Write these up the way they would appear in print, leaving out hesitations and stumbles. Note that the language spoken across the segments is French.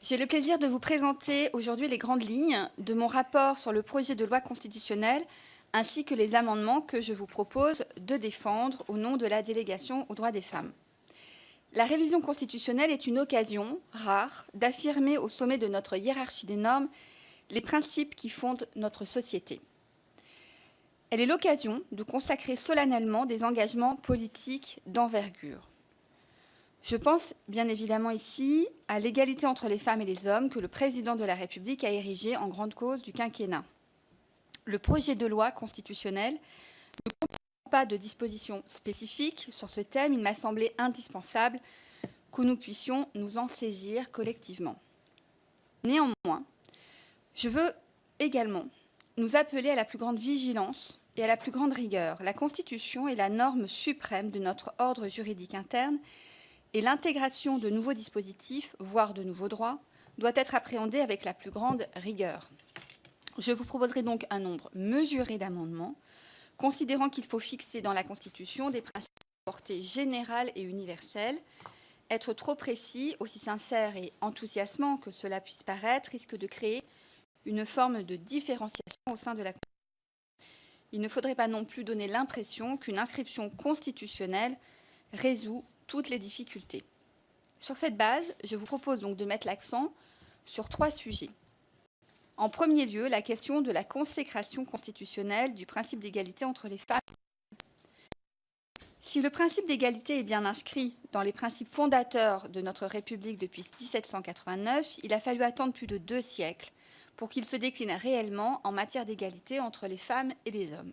J'ai le plaisir de vous présenter aujourd'hui les grandes lignes de mon rapport sur le projet de loi constitutionnelle ainsi que les amendements que je vous propose de défendre au nom de la délégation aux droits des femmes. La révision constitutionnelle est une occasion rare d'affirmer au sommet de notre hiérarchie des normes les principes qui fondent notre société. Elle est l'occasion de consacrer solennellement des engagements politiques d'envergure. Je pense bien évidemment ici à l'égalité entre les femmes et les hommes que le président de la République a érigée en grande cause du quinquennat. Le projet de loi constitutionnelle ne comporte pas de dispositions spécifiques sur ce thème. Il m'a semblé indispensable que nous puissions nous en saisir collectivement. Néanmoins, je veux également nous appeler à la plus grande vigilance et à la plus grande rigueur. La Constitution est la norme suprême de notre ordre juridique interne et l'intégration de nouveaux dispositifs, voire de nouveaux droits, doit être appréhendée avec la plus grande rigueur. Je vous proposerai donc un nombre mesuré d'amendements, considérant qu'il faut fixer dans la Constitution des principes de portée générale et universelle. Être trop précis, aussi sincère et enthousiasmant que cela puisse paraître, risque de créer une forme de différenciation au sein de la Constitution. Il ne faudrait pas non plus donner l'impression qu'une inscription constitutionnelle résout toutes les difficultés. Sur cette base, je vous propose donc de mettre l'accent sur 3 sujets. En premier lieu, la question de la consécration constitutionnelle du principe d'égalité entre les femmes. Si le principe d'égalité est bien inscrit dans les principes fondateurs de notre République depuis 1789, il a fallu attendre plus de 2 siècles pour qu'il se décline réellement en matière d'égalité entre les femmes et les hommes.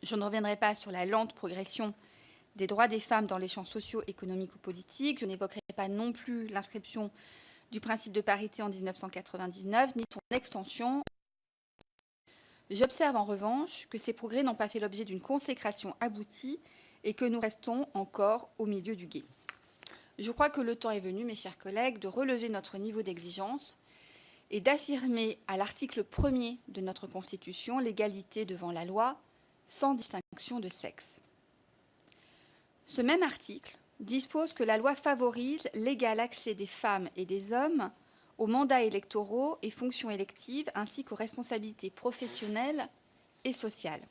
Je ne reviendrai pas sur la lente progression des droits des femmes dans les champs sociaux, économiques ou politiques. Je n'évoquerai pas non plus l'inscription du principe de parité en 1999, ni son extension. J'observe en revanche que ces progrès n'ont pas fait l'objet d'une consécration aboutie et que nous restons encore au milieu du gué. Je crois que le temps est venu, mes chers collègues, de relever notre niveau d'exigence et d'affirmer à l'article 1er de notre Constitution l'égalité devant la loi, sans distinction de sexe. Ce même article dispose que la loi favorise l'égal accès des femmes et des hommes aux mandats électoraux et fonctions électives, ainsi qu'aux responsabilités professionnelles et sociales.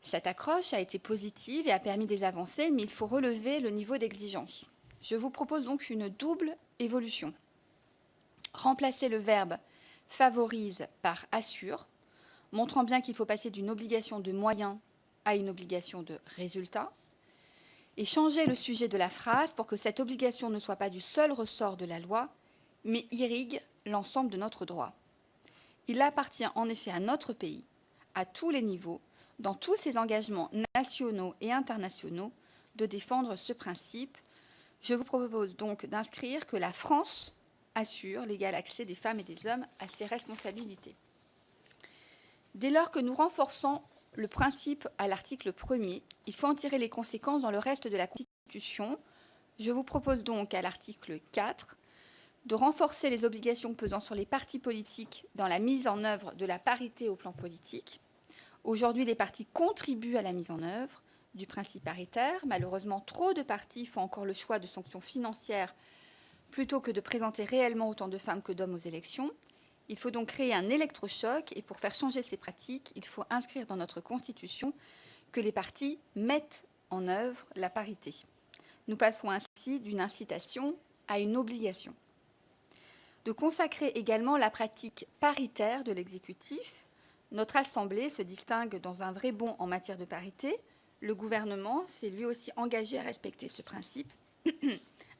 Cette accroche a été positive et a permis des avancées, mais il faut relever le niveau d'exigence. Je vous propose donc une double évolution. Remplacer le verbe « favorise » par « assure », montrant bien qu'il faut passer d'une obligation de moyens à une obligation de résultat, et changer le sujet de la phrase pour que cette obligation ne soit pas du seul ressort de la loi, mais irrigue l'ensemble de notre droit. Il appartient en effet à notre pays, à tous les niveaux, dans tous ses engagements nationaux et internationaux, de défendre ce principe. Je vous propose donc d'inscrire que la France assure l'égal accès des femmes et des hommes à ses responsabilités. Dès lors que nous renforçons le principe à l'article 1er, il faut en tirer les conséquences dans le reste de la Constitution. Je vous propose donc à l'article 4 de renforcer les obligations pesant sur les partis politiques dans la mise en œuvre de la parité au plan politique. Aujourd'hui, les partis contribuent à la mise en œuvre du principe paritaire. Malheureusement, trop de partis font encore le choix de sanctions financières plutôt que de présenter réellement autant de femmes que d'hommes aux élections. Il faut donc créer un électrochoc et pour faire changer ces pratiques, il faut inscrire dans notre Constitution que les partis mettent en œuvre la parité. Nous passons ainsi d'une incitation à une obligation. De consacrer également la pratique paritaire de l'exécutif. Notre Assemblée se distingue dans un vrai bond en matière de parité. Le gouvernement s'est lui aussi engagé à respecter ce principe.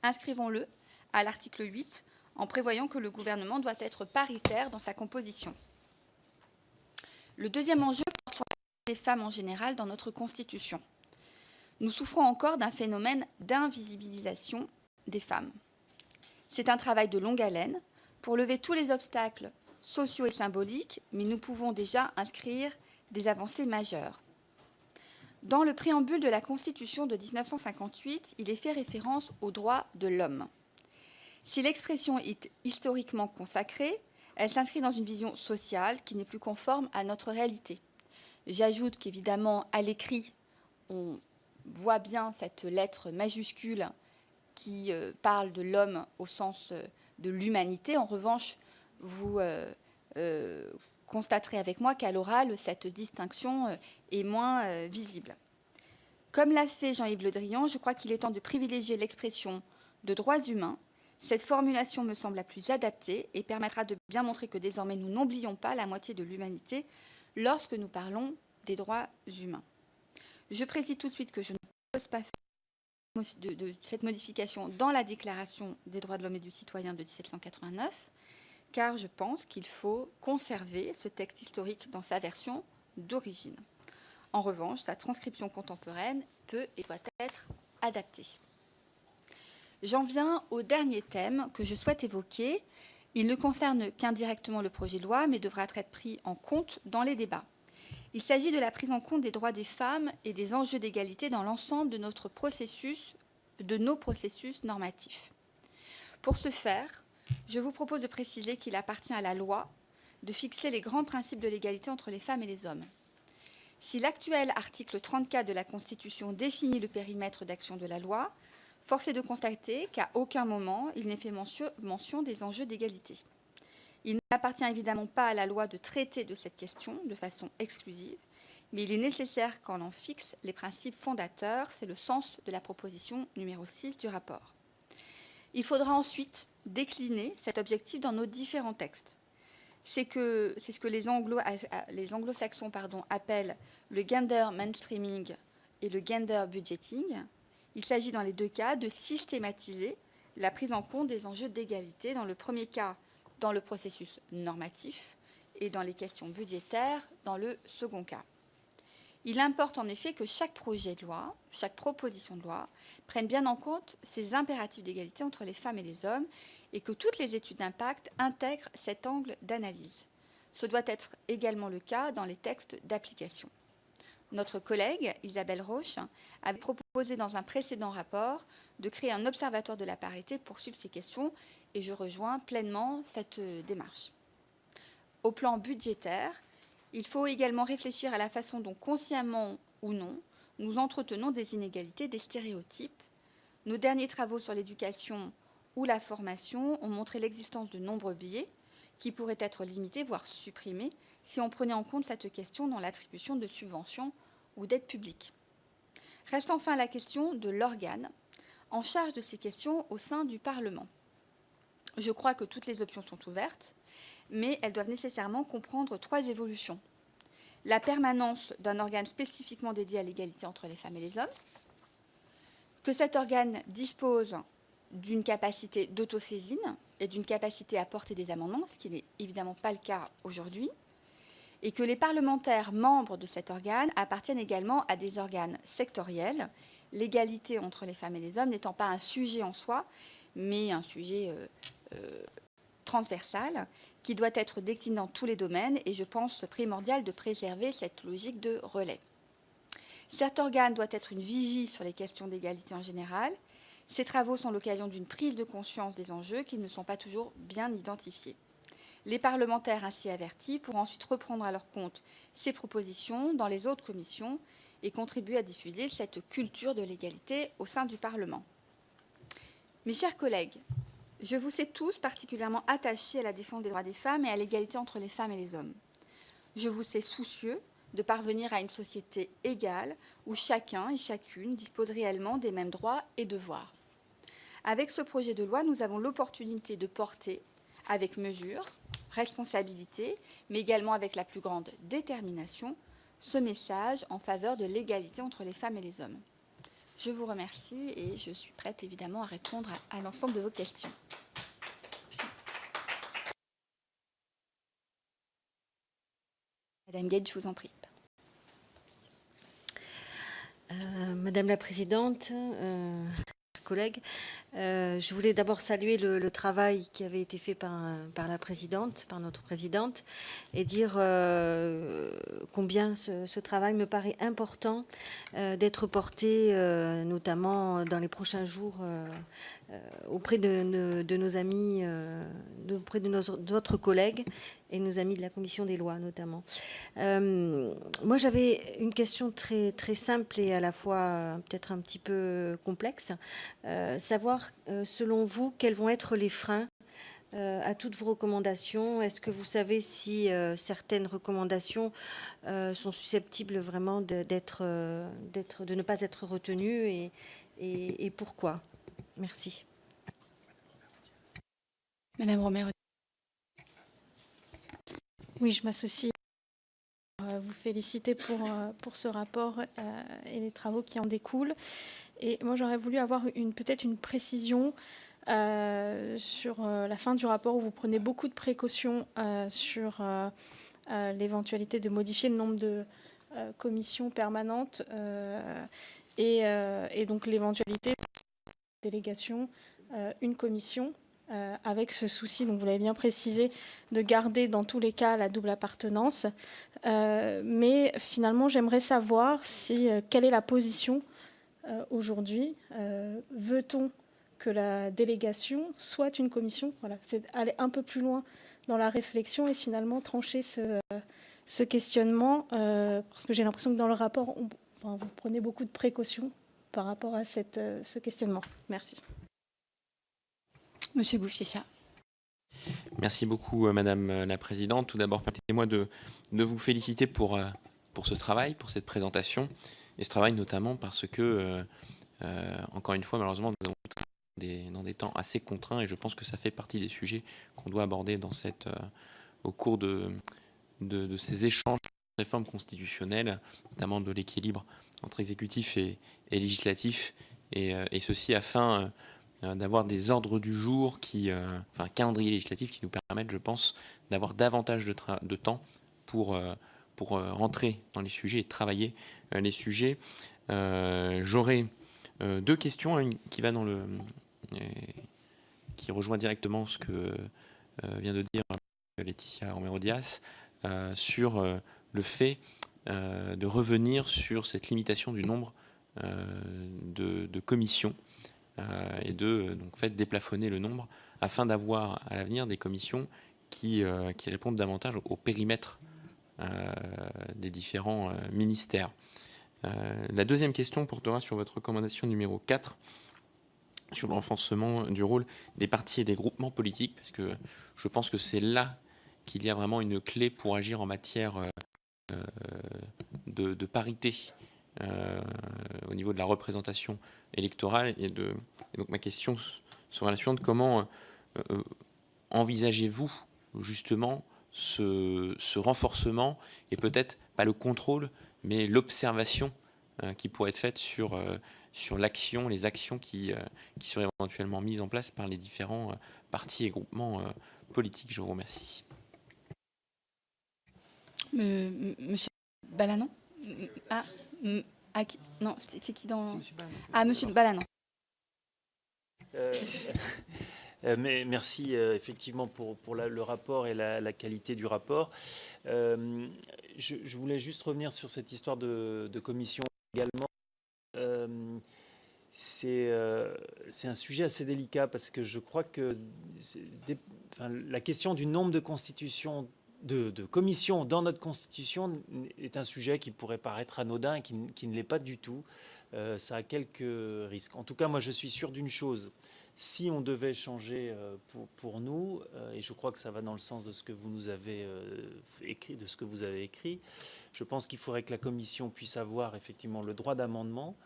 Inscrivons-le à l'article 8 en prévoyant que le gouvernement doit être paritaire dans sa composition. Le deuxième enjeu porte sur les femmes en général dans notre Constitution. Nous souffrons encore d'un phénomène d'invisibilisation des femmes. C'est un travail de longue haleine pour lever tous les obstacles sociaux et symboliques, mais nous pouvons déjà inscrire des avancées majeures. Dans le préambule de la Constitution de 1958, il est fait référence aux droits de l'homme. Si l'expression est historiquement consacrée, elle s'inscrit dans une vision sociale qui n'est plus conforme à notre réalité. J'ajoute qu'évidemment, à l'écrit, on voit bien cette lettre majuscule qui parle de l'homme au sens de l'humanité. En revanche, vous constaterez avec moi qu'à l'oral, cette distinction est moins visible. Comme l'a fait Jean-Yves Le Drian, je crois qu'il est temps de privilégier l'expression de droits humains. Cette formulation me semble la plus adaptée et permettra de bien montrer que désormais nous n'oublions pas la moitié de l'humanité lorsque nous parlons des droits humains. Je précise tout de suite que je ne propose pas de cette modification dans la Déclaration des droits de l'homme et du citoyen de 1789, car je pense qu'il faut conserver ce texte historique dans sa version d'origine. En revanche, sa transcription contemporaine peut et doit être adaptée. J'en viens au dernier thème que je souhaite évoquer. Il ne concerne qu'indirectement le projet de loi, mais devra être pris en compte dans les débats. Il s'agit de la prise en compte des droits des femmes et des enjeux d'égalité dans l'ensemble de nos processus normatifs. Pour ce faire, je vous propose de préciser qu'il appartient à la loi de fixer les grands principes de l'égalité entre les femmes et les hommes. Si l'actuel article 34 de la Constitution définit le périmètre d'action de la loi, force est de constater qu'à aucun moment il n'est fait mention des enjeux d'égalité. Il n'appartient évidemment pas à la loi de traiter de cette question de façon exclusive, mais il est nécessaire qu'on en fixe les principes fondateurs. C'est le sens de la proposition numéro 6 du rapport. Il faudra ensuite décliner cet objectif dans nos différents textes. C'est ce que les anglo-saxons appellent le gender mainstreaming et le gender budgeting. Il s'agit dans les deux cas de systématiser la prise en compte des enjeux d'égalité, dans le premier cas dans le processus normatif et dans les questions budgétaires dans le second cas. Il importe en effet que chaque projet de loi, chaque proposition de loi prenne bien en compte ces impératifs d'égalité entre les femmes et les hommes et que toutes les études d'impact intègrent cet angle d'analyse. Ce doit être également le cas dans les textes d'application. Notre collègue, Isabelle Roche, avait proposé dans un précédent rapport de créer un observatoire de la parité pour suivre ces questions et je rejoins pleinement cette démarche. Au plan budgétaire, il faut également réfléchir à la façon dont, consciemment ou non, nous entretenons des inégalités, des stéréotypes. Nos derniers travaux sur l'éducation ou la formation ont montré l'existence de nombreux biais qui pourraient être limités, voire supprimés, si on prenait en compte cette question dans l'attribution de subventions ou d'aides publiques. Reste enfin la question de l'organe en charge de ces questions au sein du Parlement. Je crois que toutes les options sont ouvertes, mais elles doivent nécessairement comprendre 3 évolutions. La permanence d'un organe spécifiquement dédié à l'égalité entre les femmes et les hommes, que cet organe dispose d'une capacité d'autosaisine et d'une capacité à porter des amendements, ce qui n'est évidemment pas le cas aujourd'hui, et que les parlementaires membres de cet organe appartiennent également à des organes sectoriels, l'égalité entre les femmes et les hommes n'étant pas un sujet en soi, mais un sujet transversal qui doit être décliné dans tous les domaines, et je pense primordial de préserver cette logique de relais. Cet organe doit être une vigie sur les questions d'égalité en général. Ces travaux sont l'occasion d'une prise de conscience des enjeux qui ne sont pas toujours bien identifiés. Les parlementaires ainsi avertis pourront ensuite reprendre à leur compte ces propositions dans les autres commissions et contribuer à diffuser cette culture de l'égalité au sein du Parlement. Mes chers collègues, je vous sais tous particulièrement attachés à la défense des droits des femmes et à l'égalité entre les femmes et les hommes. Je vous sais soucieux de parvenir à une société égale où chacun et chacune dispose réellement des mêmes droits et devoirs. Avec ce projet de loi, nous avons l'opportunité de porter, avec mesure, responsabilité, mais également avec la plus grande détermination, ce message en faveur de l'égalité entre les femmes et les hommes. Je vous remercie et je suis prête évidemment à répondre à l'ensemble de vos questions. Madame Guedj, je vous en prie. Madame la Présidente, collègues, je voulais d'abord saluer le travail qui avait été fait par la présidente, par notre présidente, et dire combien ce travail me paraît important d'être porté, notamment dans les prochains jours, auprès de nos amis, auprès de d'autres collègues et nos amis de la Commission des lois, notamment. Moi, j'avais une question très, très simple et à la fois peut-être un petit peu complexe. Savoir, selon vous, quels vont être les freins à toutes vos recommandations. Est-ce que vous savez si certaines recommandations sont susceptibles vraiment de ne pas être retenues et pourquoi? Merci. Madame Romero. Oui, je m'associe à vous féliciter pour ce rapport et les travaux qui en découlent. Et moi, j'aurais voulu avoir peut-être une précision sur la fin du rapport où vous prenez beaucoup de précautions sur l'éventualité de modifier le nombre de commissions permanentes et donc l'éventualité de délégation, une commission. Avec ce souci, donc vous l'avez bien précisé, de garder dans tous les cas la double appartenance. Mais finalement, j'aimerais savoir quelle est la position aujourd'hui. Veut-on que la délégation soit une commission? Voilà, c'est aller un peu plus loin dans la réflexion et finalement trancher ce questionnement, parce que j'ai l'impression que dans le rapport, vous prenez beaucoup de précautions par rapport à ce questionnement. Merci. Monsieur Gouffier-Cha. Merci beaucoup, Madame la Présidente. Tout d'abord, permettez-moi de vous féliciter pour ce travail, pour cette présentation, et ce travail notamment parce que, encore une fois, malheureusement, nous avons dans des temps assez contraints, et je pense que ça fait partie des sujets qu'on doit aborder au cours de ces échanges de réformes constitutionnelles, notamment de l'équilibre entre exécutif et législatif, et ceci afin d'avoir des ordres du jour un calendrier législatif qui nous permettent, je pense, d'avoir davantage de temps pour rentrer dans les sujets et travailler les sujets. J'aurais deux questions, une qui va qui rejoint directement ce que vient de dire Laetitia Romero-Dias sur le fait de revenir sur cette limitation du nombre de commissions et de déplafonner le nombre afin d'avoir à l'avenir des commissions qui répondent davantage au périmètre des différents ministères. La deuxième question portera sur votre recommandation numéro 4 sur le renforcement du rôle des partis et des groupements politiques, parce que je pense que c'est là qu'il y a vraiment une clé pour agir en matière de parité au niveau de la représentation électorale. Et donc ma question sera la suivante: comment envisagez-vous justement ce renforcement, et peut-être pas le contrôle, mais l'observation qui pourrait être faite sur les actions qui seraient éventuellement mises en place par les différents partis et groupements politiques? Je vous remercie. Monsieur Balanon. Non, c'est qui dans... Ah, Monsieur Balanon. Mais merci effectivement pour le rapport et la qualité du rapport. Je voulais juste revenir sur cette histoire de commission également. C'est un sujet assez délicat parce que je crois que la question du nombre de constitutions, de commissions dans notre constitution est un sujet qui pourrait paraître anodin et qui ne l'est pas du tout. Ça a quelques risques. En tout cas, moi je suis sûr d'une chose: si on devait changer pour nous, et je crois que ça va dans le sens de ce que vous nous avez écrit, je pense qu'il faudrait que la commission puisse avoir effectivement le droit d'amendement,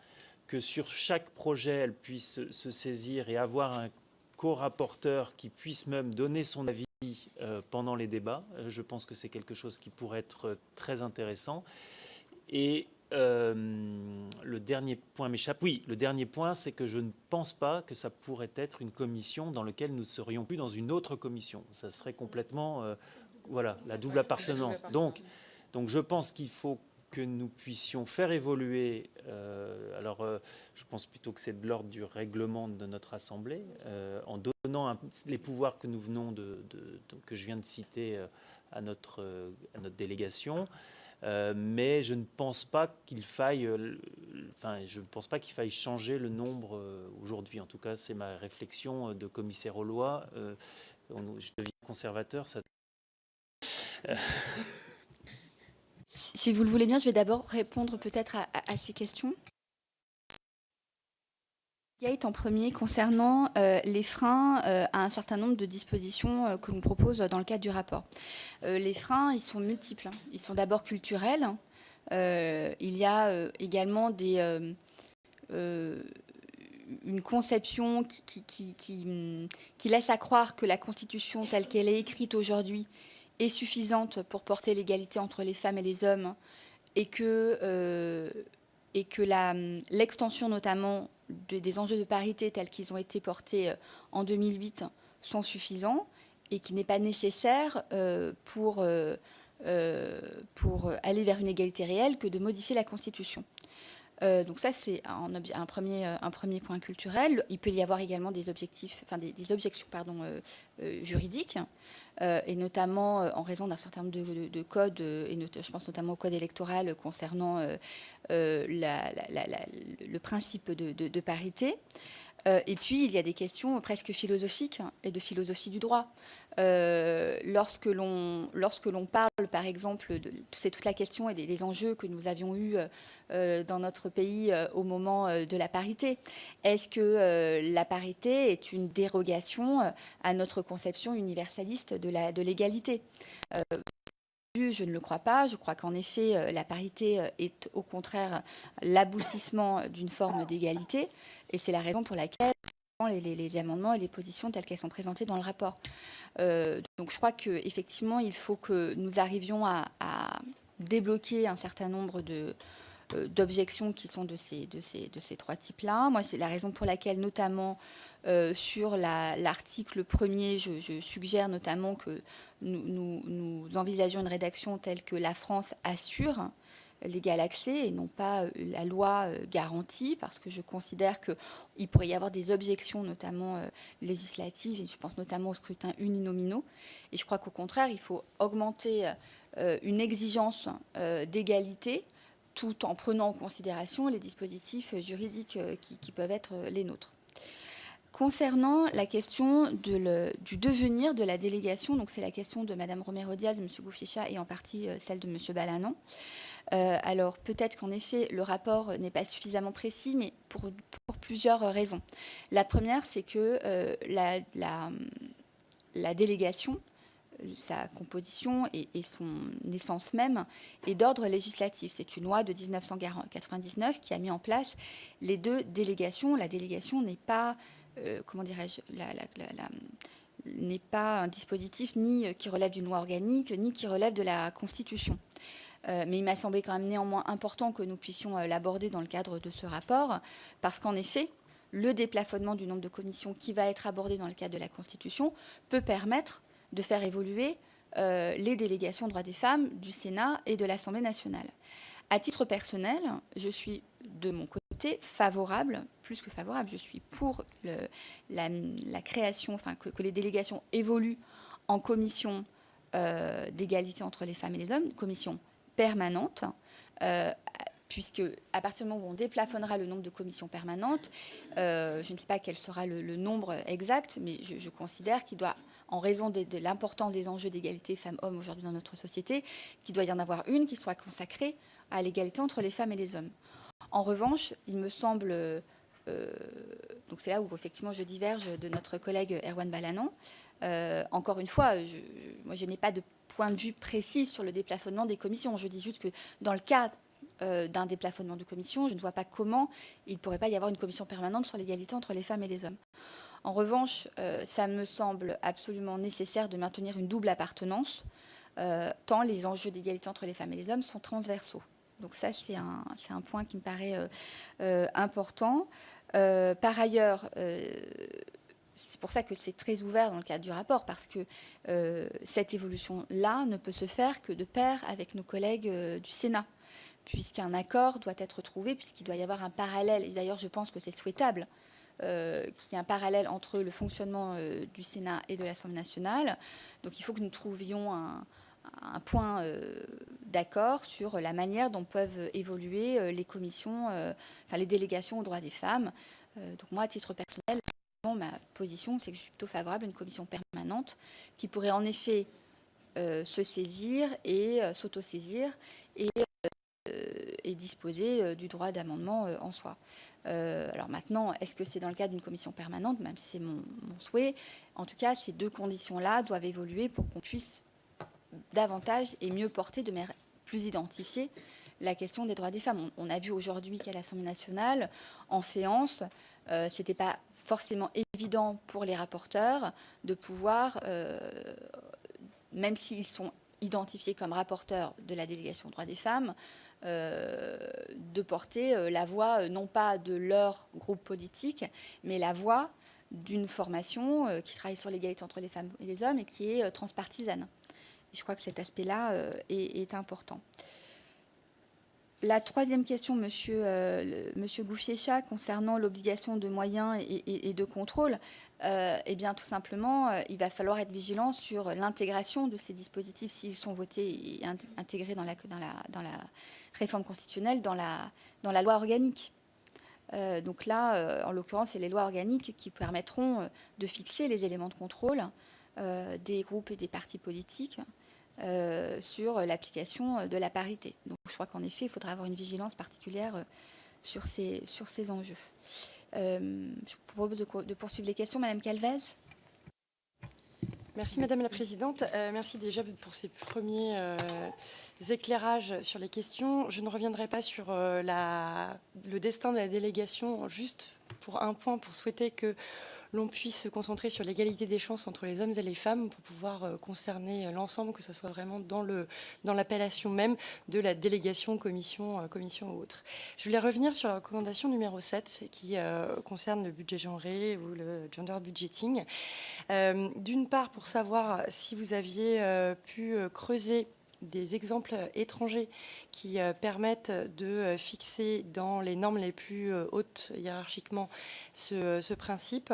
que sur chaque projet, elle puisse se saisir et avoir un co-rapporteur qui puisse même donner son avis pendant les débats. Je pense que c'est quelque chose qui pourrait être très intéressant. Et le dernier point m'échappe. Oui, le dernier point, c'est que je ne pense pas que ça pourrait être une commission dans laquelle nous ne serions plus dans une autre commission. Ça serait complètement, la double appartenance. Donc je pense qu'il faut que nous puissions faire évoluer. Je pense plutôt que c'est de l'ordre du règlement de notre Assemblée, en donnant les pouvoirs que nous venons que je viens de citer à notre délégation. Mais je ne pense pas qu'il faille, changer le nombre aujourd'hui. En tout cas, c'est ma réflexion de commissaire aux lois. Je deviens conservateur. Si vous le voulez bien, je vais d'abord répondre peut-être à ces questions. Kate, en premier, concernant les freins à un certain nombre de dispositions que l'on propose dans le cadre du rapport. Les freins, ils sont multiples. Ils sont d'abord culturels. Il y a également une conception qui laisse à croire que la Constitution telle qu'elle est écrite aujourd'hui est suffisante pour porter l'égalité entre les femmes et les hommes et que l'extension notamment des enjeux de parité tels qu'ils ont été portés en 2008 sont suffisants et qu'il n'est pas nécessaire pour aller vers une égalité réelle que de modifier la Constitution. Donc ça, c'est un premier point culturel. Il peut y avoir également des objections juridiques, et notamment en raison d'un certain nombre de codes, je pense notamment au code électoral concernant le principe de parité. Et puis, il y a des questions presque philosophiques et de philosophie du droit. Lorsque l'on parle, par exemple, c'est toute la question et des enjeux que nous avions eus dans notre pays au moment de la parité. Est-ce que la parité est une dérogation à notre conception universaliste de l'égalité ? Je ne le crois pas. Je crois qu'en effet, la parité est au contraire l'aboutissement d'une forme d'égalité. Et c'est la raison pour laquelle les amendements et les positions telles qu'elles sont présentées dans le rapport. Donc je crois qu'effectivement, il faut que nous arrivions à débloquer un certain nombre d'objections qui sont de ces trois types-là. Moi, c'est la raison pour laquelle, notamment sur l'article 1er, je suggère notamment que nous envisageons une rédaction telle que la France assure l'égal accès et non pas la loi garantie, parce que je considère qu'il pourrait y avoir des objections, notamment législatives, et je pense notamment au scrutin uninominaux. Et je crois qu'au contraire, il faut augmenter une exigence d'égalité tout en prenant en considération les dispositifs juridiques qui peuvent être les nôtres. Concernant la question du devenir de la délégation, donc c'est la question de Mme Romero-Diaz, de M. Bouficha et en partie celle de M. Balanan. Alors peut-être qu'en effet le rapport n'est pas suffisamment précis, mais pour plusieurs raisons. La première, c'est que la délégation, sa composition et son essence même est d'ordre législatif. C'est une loi de 1999 qui a mis en place les deux délégations. La délégation n'est pas, comment dirais-je, n'est pas un dispositif ni qui relève d'une loi organique, ni qui relève de la Constitution. Mais il m'a semblé quand même néanmoins important que nous puissions l'aborder dans le cadre de ce rapport, parce qu'en effet, le déplafonnement du nombre de commissions qui va être abordé dans le cadre de la Constitution peut permettre de faire évoluer les délégations droits des femmes du Sénat et de l'Assemblée nationale. À titre personnel, je suis de mon côté favorable, plus que favorable, je suis pour la création, enfin que les délégations évoluent en commission d'égalité entre les femmes et les hommes, commission permanente, puisque à partir du moment où on déplafonnera le nombre de commissions permanentes, je ne sais pas quel sera le nombre exact, mais je considère qu'il doit, en raison de l'importance des enjeux d'égalité femmes-hommes aujourd'hui dans notre société, qu'il doit y en avoir une qui soit consacrée à l'égalité entre les femmes et les hommes. En revanche, il me semble, donc c'est là où effectivement je diverge de notre collègue Erwan Balanan. Encore une fois, moi je n'ai pas de point de vue précis sur le déplafonnement des commissions. Je dis juste que dans le cas d'un déplafonnement de commission, je ne vois pas comment il ne pourrait pas y avoir une commission permanente sur l'égalité entre les femmes et les hommes. En revanche, ça me semble absolument nécessaire de maintenir une double appartenance, tant les enjeux d'égalité entre les femmes et les hommes sont transversaux. Donc ça, c'est un point qui me paraît important. Par ailleurs, c'est pour ça que c'est très ouvert dans le cadre du rapport, parce que cette évolution-là ne peut se faire que de pair avec nos collègues du Sénat, puisqu'un accord doit être trouvé, puisqu'il doit y avoir un parallèle. Et d'ailleurs, je pense que c'est souhaitable qu'il y ait un parallèle entre le fonctionnement du Sénat et de l'Assemblée nationale. Donc il faut que nous trouvions un point d'accord sur la manière dont peuvent évoluer les commissions, enfin les délégations aux droits des femmes. Donc moi, à titre personnel, ma position, c'est que je suis plutôt favorable à une commission permanente qui pourrait en effet se saisir et s'autosaisir et disposer du droit d'amendement en soi. Alors maintenant, est-ce que c'est dans le cadre d'une commission permanente, même si c'est mon souhait? En tout cas, ces deux conditions-là doivent évoluer pour qu'on puisse davantage et mieux porter, de manière plus identifiée, la question des droits des femmes. On a vu aujourd'hui qu'à l'Assemblée nationale, en séance, ce n'était pas forcément évident pour les rapporteurs de pouvoir, même s'ils sont identifiés comme rapporteurs de la délégation aux droits des femmes, de porter la voix, non pas de leur groupe politique, mais la voix d'une formation qui travaille sur l'égalité entre les femmes et les hommes et qui est transpartisane. Et je crois que cet aspect-là est important. La troisième question, monsieur Gouffier-Cha, concernant l'obligation de moyens et de contrôle, eh bien, tout simplement, il va falloir être vigilant sur l'intégration de ces dispositifs s'ils sont votés et intégrés dans la réforme constitutionnelle, dans la loi organique. Donc là, en l'occurrence, c'est les lois organiques qui permettront de fixer les éléments de contrôle des groupes et des partis politiques sur l'application de la parité. Donc je crois qu'en effet, il faudra avoir une vigilance particulière sur ces enjeux. Je vous propose de poursuivre les questions. Madame Calvez. Merci Madame la Présidente. Merci déjà pour ces premiers éclairages sur les questions. Je ne reviendrai pas sur le destin de la délégation, juste pour un point, pour souhaiter que l'on puisse se concentrer sur l'égalité des chances entre les hommes et les femmes pour pouvoir concerner l'ensemble, que ce soit vraiment dans l'appellation même de la délégation, commission ou autre. Je voulais revenir sur la recommandation numéro 7 qui concerne le budget genré ou le gender budgeting. D'une part, pour savoir si vous aviez pu creuser des exemples étrangers qui permettent de fixer dans les normes les plus hautes hiérarchiquement ce principe.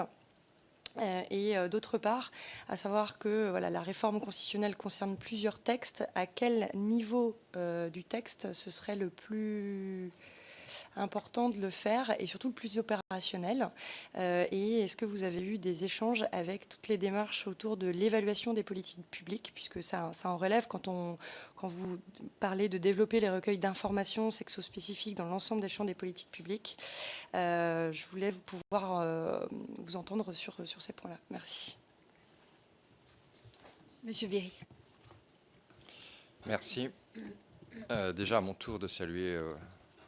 Et d'autre part, à savoir que voilà, la réforme constitutionnelle concerne plusieurs textes. À quel niveau du texte ce serait le plus important de le faire et surtout le plus opérationnel? Et est-ce que vous avez eu des échanges avec toutes les démarches autour de l'évaluation des politiques publiques, puisque ça en relève quand vous parlez de développer les recueils d'informations sexospécifiques dans l'ensemble des champs des politiques publiques. Je voulais pouvoir vous entendre sur ces points-là. Merci. Monsieur Véry. Merci. Déjà à mon tour de saluer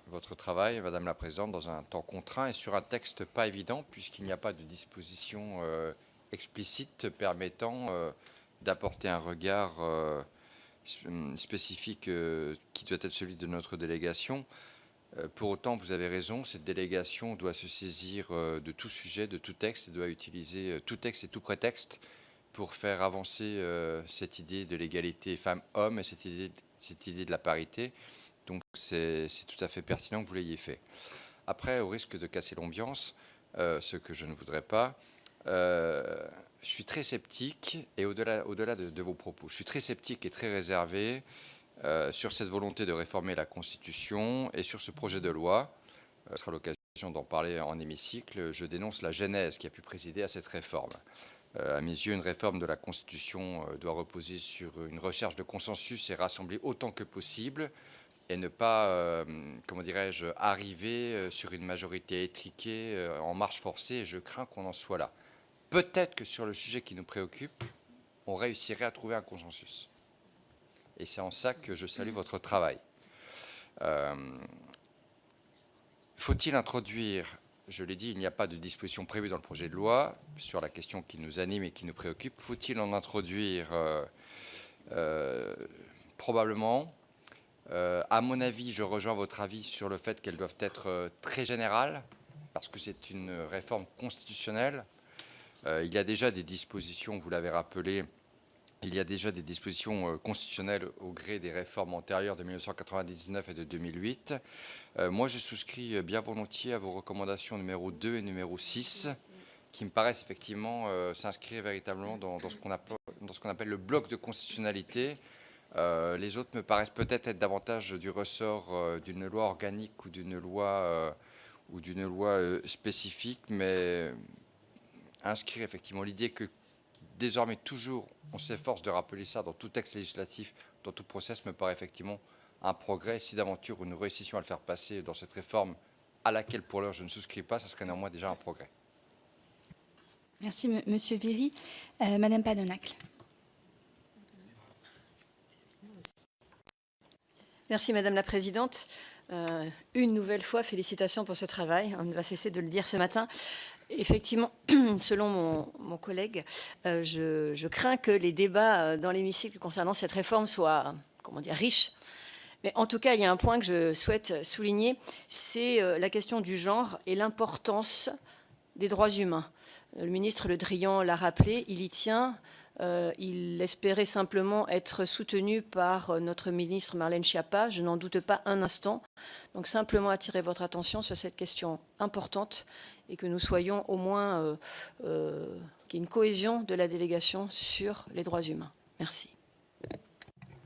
votre travail, Madame la Présidente, dans un temps contraint et sur un texte pas évident, puisqu'il n'y a pas de disposition explicite permettant d'apporter un regard spécifique qui doit être celui de notre délégation. Pour autant, vous avez raison, cette délégation doit se saisir de tout sujet, de tout texte, et doit utiliser tout texte et tout prétexte pour faire avancer cette idée de l'égalité femmes-hommes et cette idée de la parité. Donc c'est tout à fait pertinent que vous l'ayez fait. Après, au risque de casser l'ambiance, ce que je ne voudrais pas, je suis très sceptique, et au-delà de vos propos, je suis très sceptique et très réservé sur cette volonté de réformer la Constitution et sur ce projet de loi. Ce sera l'occasion d'en parler en hémicycle. Je dénonce la genèse qui a pu présider à cette réforme. À mes yeux, une réforme de la Constitution doit reposer sur une recherche de consensus et rassembler autant que possible, et ne pas, comment dirais-je, arriver sur une majorité étriquée en marche forcée, et je crains qu'on en soit là. Peut-être que sur le sujet qui nous préoccupe, on réussirait à trouver un consensus. Et c'est en ça que je salue votre travail. Faut-il introduire, je l'ai dit, il n'y a pas de disposition prévue dans le projet de loi sur la question qui nous anime et qui nous préoccupe. Faut-il en introduire probablement. À mon avis, je rejoins votre avis sur le fait qu'elles doivent être très générales, parce que c'est une réforme constitutionnelle. Il y a déjà des dispositions, vous l'avez rappelé, il y a déjà des dispositions constitutionnelles au gré des réformes antérieures de 1999 et de 2008. Moi, je souscris bien volontiers à vos recommandations numéro 2 et numéro 6, qui me paraissent effectivement s'inscrire véritablement dans ce qu'on appelle le bloc de constitutionnalité. Les autres me paraissent peut-être être davantage du ressort d'une loi organique ou d'une loi spécifique, mais inscrire effectivement l'idée que désormais toujours on s'efforce de rappeler ça dans tout texte législatif, dans tout process, me paraît effectivement un progrès. Si d'aventure nous réussissions à le faire passer dans cette réforme à laquelle pour l'heure je ne souscris pas, ça serait néanmoins déjà un progrès. Merci, Monsieur Viry. Madame Panonacle. Merci Madame la Présidente. Une nouvelle fois, félicitations pour ce travail. On ne va cesser de le dire ce matin. Effectivement, selon mon collègue, je crains que les débats dans l'hémicycle concernant cette réforme soient, comment dire, riches. Mais en tout cas, il y a un point que je souhaite souligner, c'est la question du genre et l'importance des droits humains. Le ministre Le Drian l'a rappelé, il y tient. Il espérait simplement être soutenu par notre ministre Marlène Schiappa. Je n'en doute pas un instant. Donc simplement attirer votre attention sur cette question importante et que nous soyons au moins qu'il y ait une cohésion de la délégation sur les droits humains. Merci.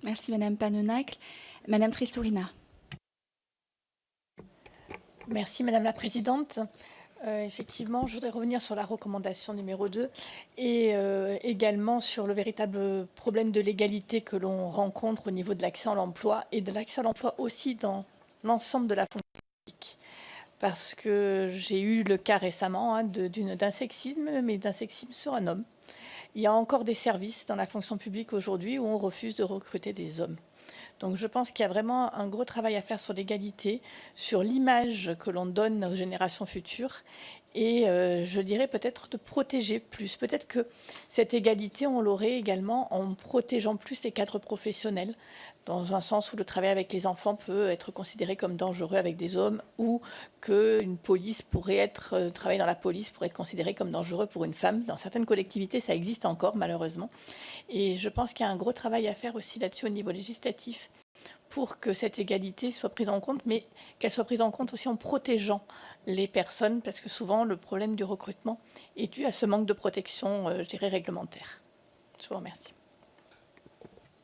Merci, Madame Panonacle. Madame Tristorina. Merci Madame la Présidente. Effectivement, je voudrais revenir sur la recommandation numéro 2 et également sur le véritable problème de l'égalité que l'on rencontre au niveau de l'accès à l'emploi et de l'accès à l'emploi aussi dans l'ensemble de la fonction publique. Parce que j'ai eu le cas récemment d'un sexisme, mais d'un sexisme sur un homme. Il y a encore des services dans la fonction publique aujourd'hui où on refuse de recruter des hommes. Donc je pense qu'il y a vraiment un gros travail à faire sur l'égalité, sur l'image que l'on donne aux générations futures et je dirais peut-être de protéger plus. Peut-être que cette égalité, on l'aurait également en protégeant plus les cadres professionnels, dans un sens où le travail avec les enfants peut être considéré comme dangereux avec des hommes ou qu'une police travailler dans la police pourrait être considéré comme dangereux pour une femme. Dans certaines collectivités, ça existe encore malheureusement. Et je pense qu'il y a un gros travail à faire aussi là-dessus au niveau législatif pour que cette égalité soit prise en compte, mais qu'elle soit prise en compte aussi en protégeant les personnes, parce que souvent le problème du recrutement est dû à ce manque de protection, je dirais, réglementaire. Je vous remercie.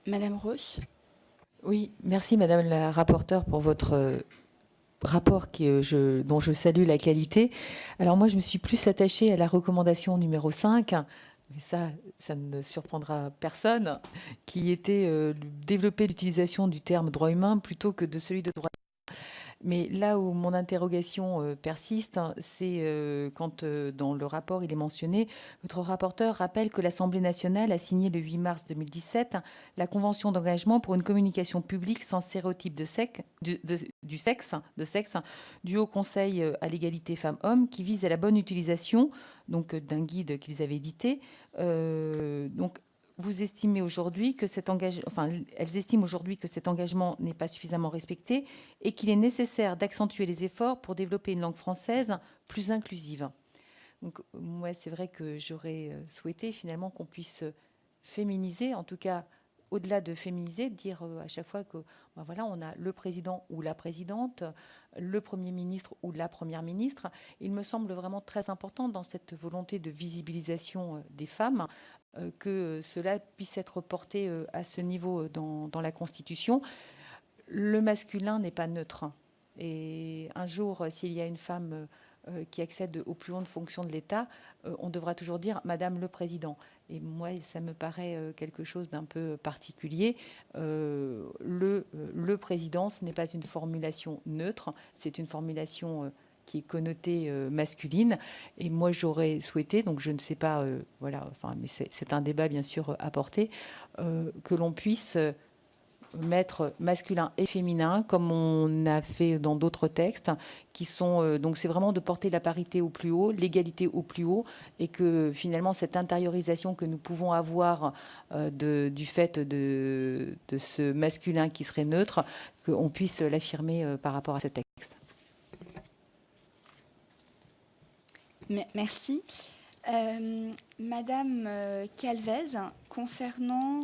Madame Roche. Oui, merci Madame la rapporteure pour votre rapport dont je salue la qualité. Alors moi, je me suis plus attachée à la recommandation numéro 5, mais ça ne surprendra personne, qui était développer l'utilisation du terme droit humain plutôt que de celui de droit. Mais là où mon interrogation persiste, c'est quand dans le rapport il est mentionné, votre rapporteur rappelle que l'Assemblée nationale a signé le 8 mars 2017 la Convention d'engagement pour une communication publique sans stéréotype de sexe du Haut Conseil à l'égalité femmes-hommes qui vise à la bonne utilisation donc d'un guide qu'ils avaient édité. Donc vous estimez aujourd'hui que elles estiment aujourd'hui que cet engagement n'est pas suffisamment respecté et qu'il est nécessaire d'accentuer les efforts pour développer une langue française plus inclusive. Donc, moi, c'est vrai que j'aurais souhaité finalement qu'on puisse féminiser, en tout cas, au-delà de féminiser, dire à chaque fois que, voilà, on a le président ou la présidente, le Premier ministre ou la Première ministre. Il me semble vraiment très important dans cette volonté de visibilisation des femmes que cela puisse être porté à ce niveau dans la Constitution. Le masculin n'est pas neutre. Et un jour, s'il y a une femme qui accède aux plus hautes fonctions de l'État, on devra toujours dire « Madame le Président ». Et moi, ça me paraît quelque chose d'un peu particulier. Le président, ce n'est pas une formulation neutre, c'est une formulation qui est connotée masculine. Et moi, j'aurais souhaité, donc je ne sais pas, mais c'est un débat bien sûr à porter, que l'on puisse mettre masculin et féminin, comme on a fait dans d'autres textes, qui sont donc c'est vraiment de porter la parité au plus haut, l'égalité au plus haut, et que finalement cette intériorisation que nous pouvons avoir du fait de ce masculin qui serait neutre, qu'on puisse l'affirmer par rapport à ce texte. Merci. Madame Calvez, concernant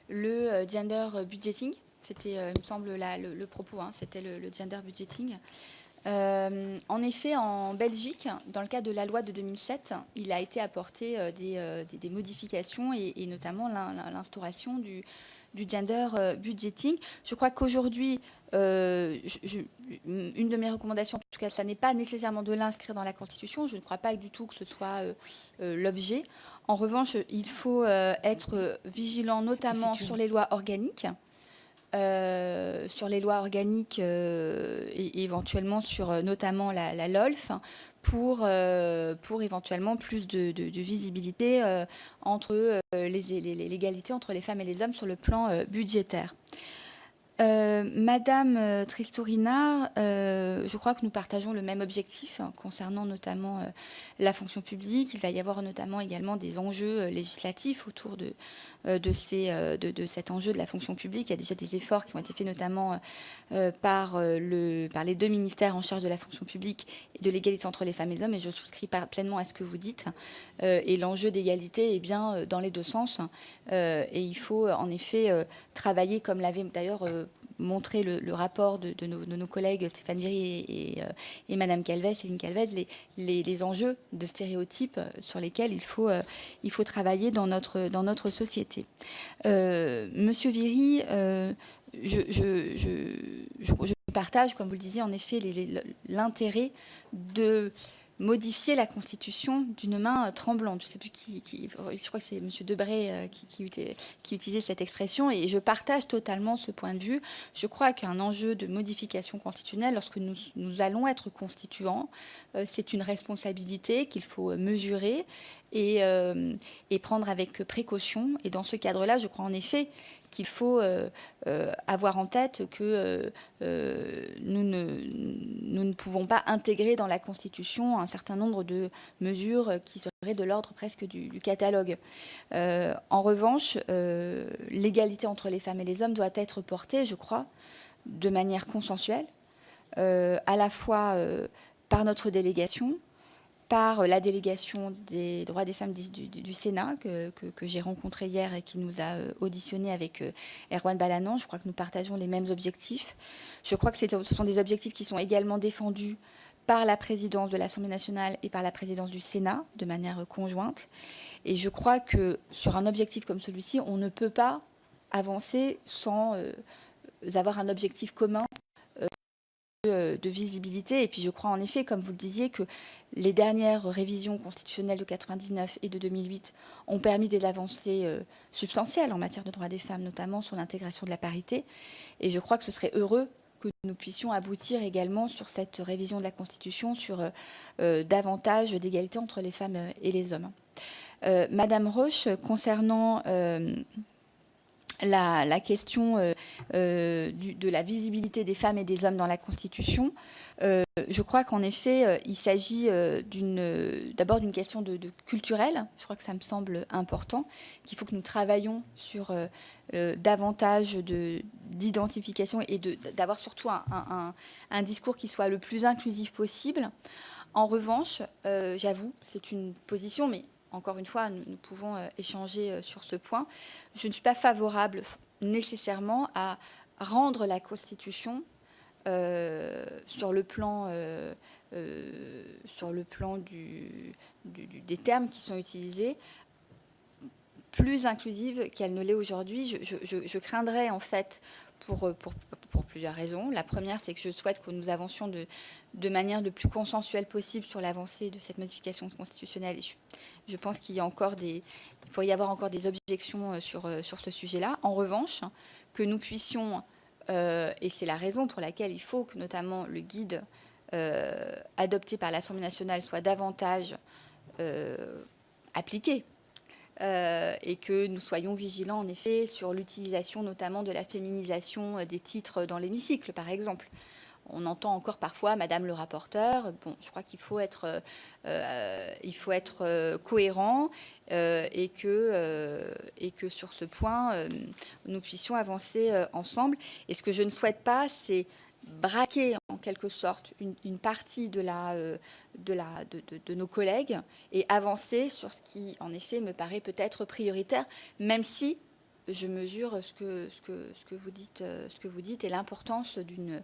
le gender budgeting, c'était, il me semble, le propos, c'était le gender budgeting. En effet, en Belgique, dans le cadre de la loi de 2007, il a été apporté des modifications et notamment l'instauration du gender budgeting. Je crois qu'aujourd'hui, une de mes recommandations, en tout cas, ça n'est pas nécessairement de l'inscrire dans la Constitution. Je ne crois pas du tout que ce soit l'objet. En revanche, il faut être vigilant, notamment sur les lois organiques. sur les lois organiques et éventuellement sur notamment la LOLF pour éventuellement plus de visibilité entre l'égalité entre les femmes et les hommes sur le plan budgétaire. Madame Tristorina, je crois que nous partageons le même objectif concernant notamment la fonction publique. Il va y avoir notamment également des enjeux législatifs autour de cet enjeu de la fonction publique. Il y a déjà des efforts qui ont été faits notamment par les 2 ministères en charge de la fonction publique et de l'égalité entre les femmes et les hommes, et je souscris pleinement à ce que vous dites. Et l'enjeu d'égalité est bien dans les 2 sens. Et il faut en effet travailler, comme l'avait d'ailleurs montré le rapport de nos collègues Stéphane Viry et Madame Calvet, Céline Calvet, les enjeux de stéréotypes sur lesquels il faut travailler dans notre société. Monsieur Viry, je partage, comme vous le disiez, en effet, l'intérêt de modifier la Constitution d'une main tremblante. Je ne sais plus je crois que c'est M. Debré qui utilisait cette expression, et je partage totalement ce point de vue. Je crois qu'un enjeu de modification constitutionnelle, lorsque nous allons être constituants, c'est une responsabilité qu'il faut mesurer et prendre avec précaution. Et dans ce cadre-là, je crois en effet qu'il faut avoir en tête que nous ne pouvons pas intégrer dans la Constitution un certain nombre de mesures qui seraient de l'ordre presque du catalogue. En revanche, l'égalité entre les femmes et les hommes doit être portée, je crois, de manière consensuelle, à la fois par notre délégation, par la délégation des droits des femmes du Sénat que j'ai rencontrée hier et qui nous a auditionné avec Erwan Balanant. Je crois que nous partageons les mêmes objectifs. Je crois que ce sont des objectifs qui sont également défendus par la présidence de l'Assemblée nationale et par la présidence du Sénat de manière conjointe. Et je crois que sur un objectif comme celui-ci, on ne peut pas avancer sans avoir un objectif commun de visibilité. Et puis je crois en effet, comme vous le disiez, que les dernières révisions constitutionnelles de 99 et de 2008 ont permis des avancées substantielles en matière de droits des femmes, notamment sur l'intégration de la parité. Et je crois que ce serait heureux que nous puissions aboutir également sur cette révision de la Constitution sur davantage d'égalité entre les femmes et les hommes. Madame Roche, concernant la question de la visibilité des femmes et des hommes dans la Constitution, je crois qu'en effet, il s'agit d'abord d'une question culturelle. Je crois que ça me semble important, qu'il faut que nous travaillions sur davantage d'identification et d'avoir surtout un discours qui soit le plus inclusif possible. En revanche, j'avoue, c'est une position, mais encore une fois, nous pouvons échanger sur ce point. Je ne suis pas favorable nécessairement à rendre la Constitution sur le plan des termes qui sont utilisés plus inclusive qu'elle ne l'est aujourd'hui. Je craindrais en fait pour plusieurs raisons. La première, c'est que je souhaite que nous avancions de manière le plus consensuelle possible sur l'avancée de cette modification constitutionnelle. Et je pense qu'il pourrait y avoir encore des objections sur ce sujet-là. En revanche, que nous puissions, et c'est la raison pour laquelle il faut que notamment le guide adopté par l'Assemblée nationale soit davantage appliqué, et que nous soyons vigilants en effet sur l'utilisation notamment de la féminisation des titres dans l'hémicycle, par exemple. On entend encore parfois Madame le rapporteur. Bon, je crois qu'il faut être cohérent et que sur ce point, nous puissions avancer ensemble. Et ce que je ne souhaite pas, c'est braquer en quelque sorte une partie de nos collègues et avancer sur ce qui, en effet, me paraît peut-être prioritaire, même si je mesure ce que vous dites et l'importance d'une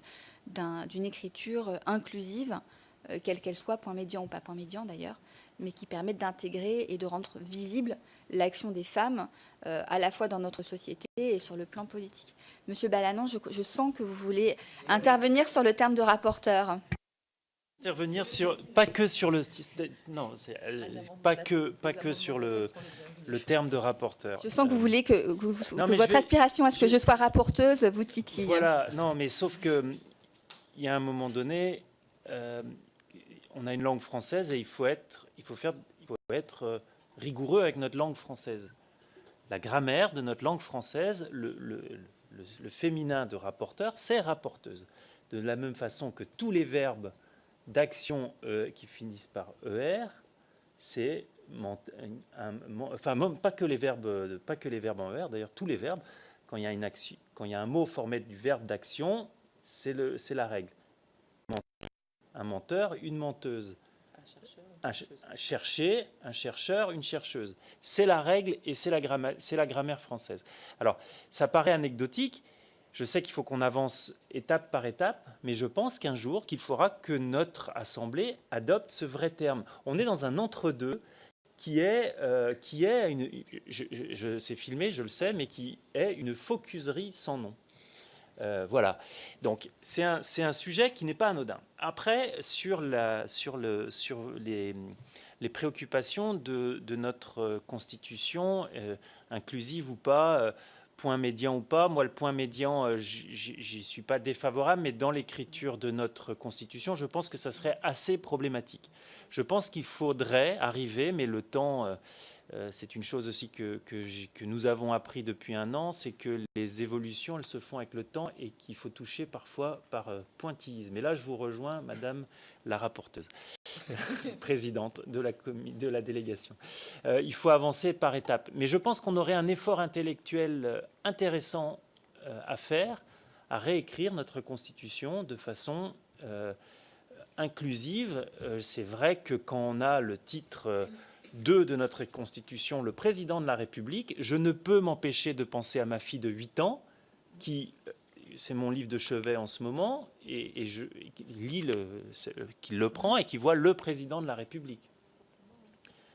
écriture inclusive, quelle qu'elle soit, point médian ou pas point médian d'ailleurs, mais qui permette d'intégrer et de rendre visible l'action des femmes à la fois dans notre société et sur le plan politique. Monsieur Balanant, je sens que vous voulez intervenir sur le terme de rapporteur. Intervenir sur, pas que sur le, non, pas que sur le terme de rapporteur. Je sens que vous voulez que Non, que mais votre aspiration à ce que je sois rapporteuse vous titille. Voilà, non, mais sauf que il y a un moment donné, on a une langue française et il faut être rigoureux avec notre langue française. La grammaire de notre langue française, le féminin de rapporteur, c'est rapporteuse. De la même façon que tous les verbes d'action qui finissent par ER, c'est pas que les verbes en ER, d'ailleurs tous les verbes, quand il y a un mot formé du verbe d'action, c'est la règle. Un menteur, une menteuse. Un chercheur, une chercheuse. C'est la règle et c'est la grammaire française. Alors, ça paraît anecdotique. Je sais qu'il faut qu'on avance étape par étape, mais je pense qu'un jour, qu'il faudra que notre Assemblée adopte ce vrai terme. On est dans un entre-deux qui est c'est filmé, je le sais, mais qui est une faucuserie sans nom. Voilà. Donc, c'est un sujet qui n'est pas anodin. Après, sur les préoccupations de notre Constitution, inclusive ou pas, point médian ou pas, moi le point médian, j'y suis pas défavorable, mais dans l'écriture de notre Constitution, je pense que ça serait assez problématique. Je pense qu'il faudrait arriver, mais le temps, c'est une chose aussi que nous avons appris depuis un an, c'est que les évolutions, elles se font avec le temps et qu'il faut toucher parfois par pointillisme. Et là, je vous rejoins, Madame la rapporteuse, présidente de la délégation. Il faut avancer par étapes. Mais je pense qu'on aurait un effort intellectuel intéressant à faire, à réécrire notre Constitution de façon inclusive. C'est vrai que quand on a le titre 2 de notre Constitution, le président de la République, je ne peux m'empêcher de penser à ma fille de 8 ans, c'est mon livre de chevet en ce moment, et je lis qui le prend et qui voit le président de la République.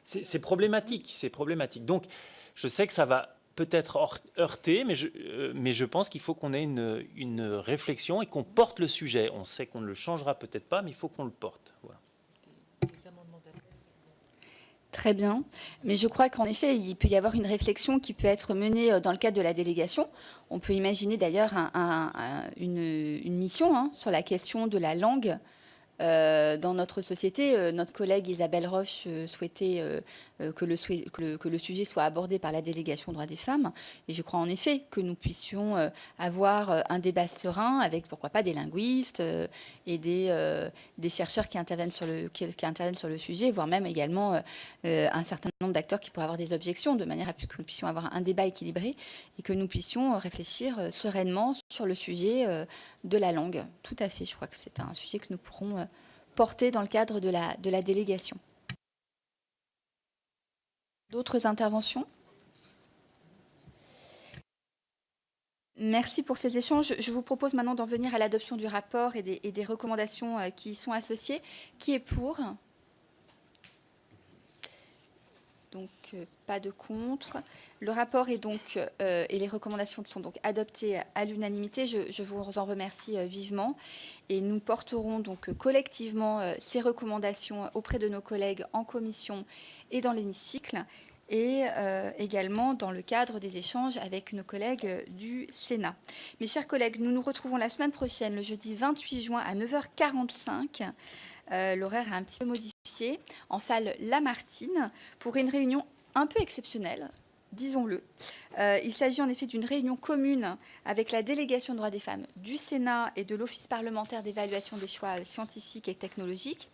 C'est problématique, c'est problématique. Donc, je sais que ça va peut-être heurter, mais je pense qu'il faut qu'on ait une réflexion et qu'on porte le sujet. On sait qu'on ne le changera peut-être pas, mais il faut qu'on le porte. Voilà. Très bien. Mais je crois qu'en effet, il peut y avoir une réflexion qui peut être menée dans le cadre de la délégation. On peut imaginer d'ailleurs une mission sur la question de la langue dans notre société. Notre collègue Isabelle Roche souhaitait que le sujet soit abordé par la délégation droits des femmes. Et je crois en effet que nous puissions avoir un débat serein avec, pourquoi pas, des linguistes et des chercheurs qui interviennent sur le sujet, voire même également un certain nombre d'acteurs qui pourraient avoir des objections, de manière à ce que nous puissions avoir un débat équilibré et que nous puissions réfléchir sereinement sur le sujet de la langue. Tout à fait, je crois que c'est un sujet que nous pourrons porter dans le cadre de la délégation. D'autres interventions ? Merci pour ces échanges. Je vous propose maintenant d'en venir à l'adoption du rapport et des recommandations qui y sont associées. Qui est pour ? Donc, pas de contre. Le rapport est donc, et les recommandations sont donc adoptées à l'unanimité. Je vous en remercie vivement. Et nous porterons donc collectivement ces recommandations auprès de nos collègues en commission et dans l'hémicycle, et également dans le cadre des échanges avec nos collègues du Sénat. Mes chers collègues, nous nous retrouvons la semaine prochaine, le jeudi 28 juin à 9h45. L'horaire est un petit peu modifié, en salle Lamartine, pour une réunion un peu exceptionnelle, disons-le. Il s'agit en effet d'une réunion commune avec la délégation droits des femmes du Sénat et de l'Office parlementaire d'évaluation des choix scientifiques et technologiques.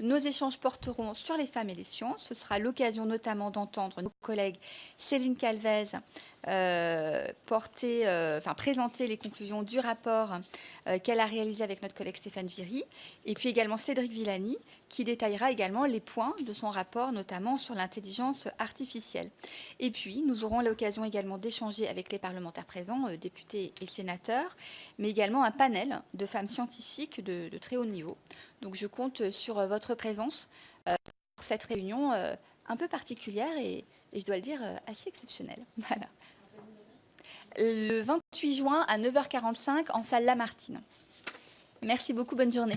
Nos échanges porteront sur les femmes et les sciences. Ce sera l'occasion notamment d'entendre nos collègues Céline Calvez présenter les conclusions du rapport qu'elle a réalisé avec notre collègue Stéphane Viry, et puis également Cédric Villani, qui détaillera également les points de son rapport, notamment sur l'intelligence artificielle. Et puis, nous aurons l'occasion également d'échanger avec les parlementaires présents, députés et sénateurs, mais également un panel de femmes scientifiques de très haut niveau. Donc, je compte sur votre présence pour cette réunion un peu particulière et je dois le dire, assez exceptionnelle. Voilà. Le 28 juin à 9h45 en salle Lamartine. Merci beaucoup, bonne journée.